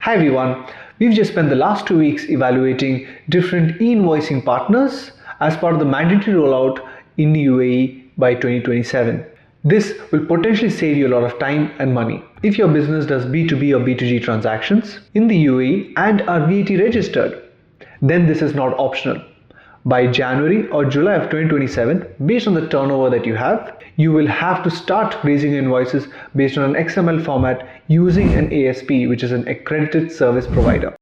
Hi everyone, we've just spent the last 2 weeks evaluating different e-invoicing partners as part of the mandatory rollout in the UAE by 2027. This will potentially save you a lot of time and money. If your business does B2B or B2G transactions in the UAE and are VAT registered, then this is not optional. By January or July of 2027, based on the turnover that you have, you will have to start raising invoices based on an XML format using an ASP, which is an Accredited Service Provider.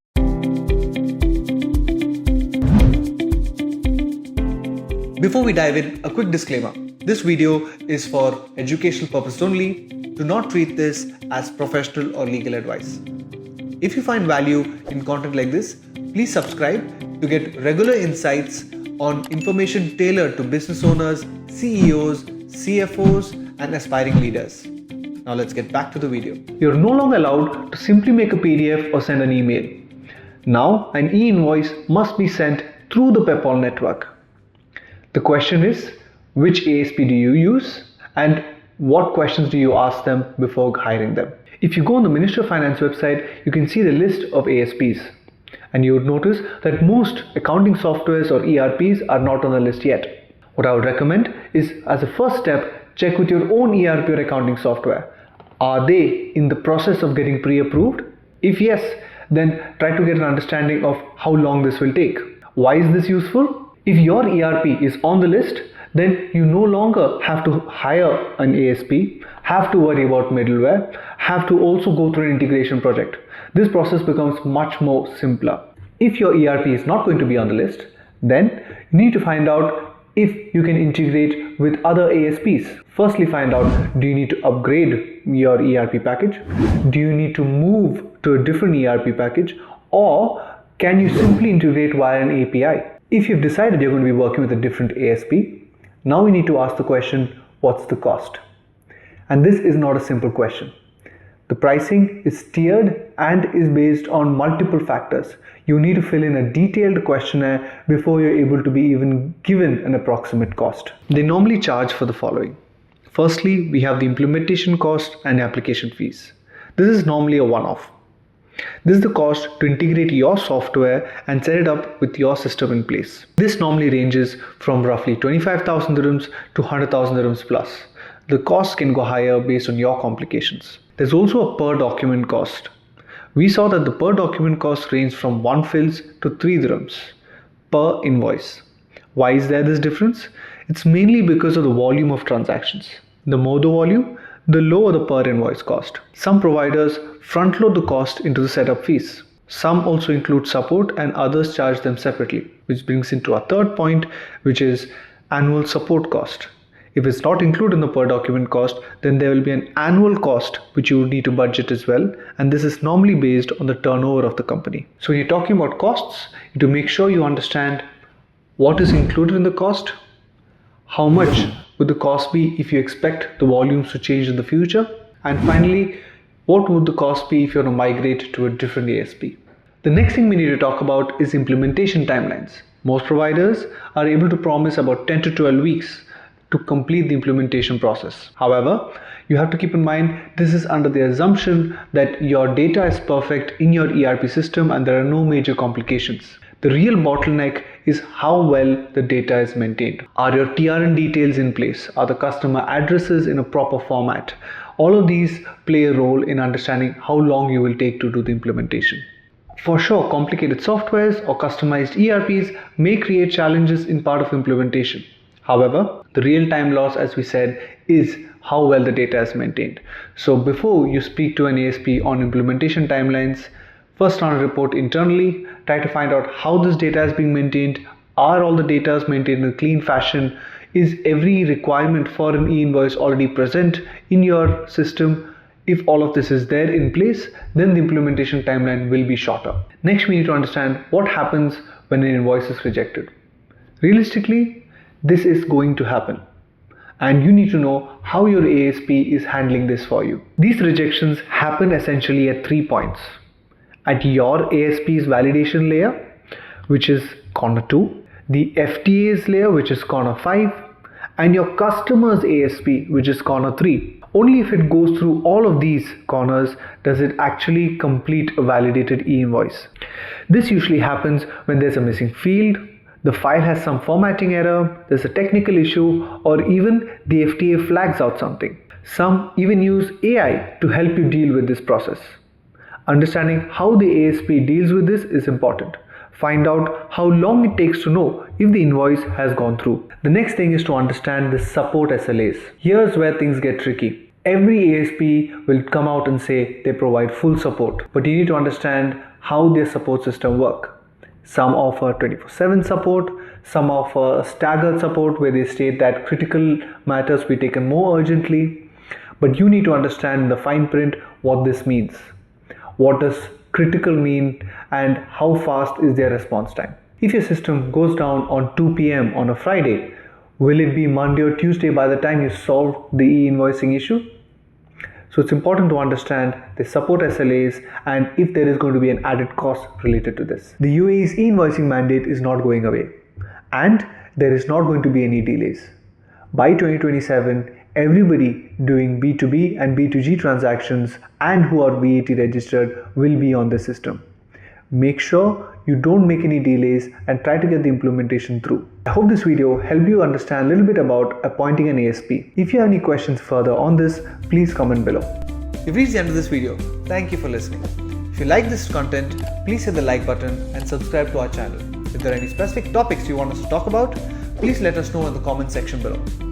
Before we dive in, a quick disclaimer. This video is for educational purposes only. Do not treat this as professional or legal advice. If you find value in content like this, please subscribe to get regular insights on information tailored to business owners, CEOs, CFOs, and aspiring leaders. Now let's get back to the video. You're no longer allowed to simply make a PDF or send an email. Now an e-invoice must be sent through the Peppol network. The question is, which ASP do you use and what questions do you ask them before hiring them? If you go on the Ministry of Finance website, you can see the list of ASPs. And you would notice that most accounting softwares or ERPs are not on the list yet. What I would recommend is, as a first step, check with your own ERP or accounting software. Are they in the process of getting pre-approved? If yes, then try to get an understanding of how long this will take. Why is this useful? If your ERP is on the list, then you no longer have to hire an ASP, have to worry about middleware, have to also go through an integration project. This process becomes much more simpler. If your ERP is not going to be on the list, then you need to find out if you can integrate with other ASPs. Firstly, find out, do you need to upgrade your ERP package? Do you need to move to a different ERP package? Or can you simply integrate via an API? If you've decided you're going to be working with a different ASP, now we need to ask the question, what's the cost? And this is not a simple question. The pricing is tiered and is based on multiple factors. You need to fill in a detailed questionnaire before you're able to be even given an approximate cost. They normally charge for the following. Firstly, we have the implementation cost and application fees. This is normally a one-off. This is the cost to integrate your software and set it up with your system in place. This normally ranges from roughly 25,000 dirhams to 100,000 dirhams plus. The cost can go higher based on your complications. There's also a per document cost. We saw that the per document cost ranged from 1 fils to 3 dirhams per invoice. Why is there this difference? It's mainly because of the volume of transactions. The more the volume, the lower the per invoice cost. Some providers front load the cost into the setup fees. Some also include support and others charge them separately, which brings into our third point, which is annual support cost. If it's not included in the per document cost, then there will be an annual cost which you would need to budget as well, and this is normally based on the turnover of the company. So when you're talking about costs, you have to make sure you understand what is included in the cost, how much would the cost be if you expect the volumes to change in the future, and finally, what would the cost be if you want to migrate to a different ASP. The next thing we need to talk about is implementation timelines. Most providers are able to promise about 10 to 12 weeks to complete the implementation process. However, you have to keep in mind this is under the assumption that your data is perfect in your ERP system and there are no major complications. The real bottleneck is how well the data is maintained. Are your TRN details in place? Are the customer addresses in a proper format? All of these play a role in understanding how long you will take to do the implementation. For sure, complicated softwares or customized ERPs may create challenges in part of implementation. However, the real-time loss, as we said, is how well the data is maintained. So before you speak to an ASP on implementation timelines, first run a report internally, try to find out how this data is being maintained. Are all the data maintained in a clean fashion? Is every requirement for an e-invoice already present in your system? If all of this is there in place, then the implementation timeline will be shorter. Next, we need to understand what happens when an invoice is rejected. Realistically, this is going to happen, and you need to know how your ASP is handling this for you. These rejections happen essentially at 3 points. At your ASP's validation layer, which is corner 2, the FTA's layer, which is corner 5, and your customer's ASP, which is corner 3. Only if it goes through all of these corners does it actually complete a validated e-invoice. This usually happens when there's a missing field, the file has some formatting error, there's a technical issue, or even the FTA flags out something. Some even use AI to help you deal with this process. Understanding how the ASP deals with this is important. Find out how long it takes to know if the invoice has gone through. The next thing is to understand the support SLAs. Here's where things get tricky. Every ASP will come out and say they provide full support, but you need to understand how their support system works. Some offer 24/7 support, some offer staggered support where they state that critical matters be taken more urgently, but you need to understand in the fine print what this means. What does critical mean and how fast is their response time? If your system goes down on 2 p.m. on a Friday, will it be Monday or Tuesday by the time you solve the e-invoicing issue? So it's important to understand the support SLAs and if there is going to be an added cost related to this. The UAE's e-invoicing mandate is not going away and there is not going to be any delays. By 2027, everybody doing B2B and B2G transactions and who are VAT registered will be on the system. Make sure you don't make any delays and try to get the implementation through. I hope this video helped you understand a little bit about appointing an ASP. If you have any questions further on this, please comment below. You've reached the end of this video. Thank you for listening. If you like this content, please hit the like button and subscribe to our channel. If there are any specific topics you want us to talk about, please let us know in the comment section below.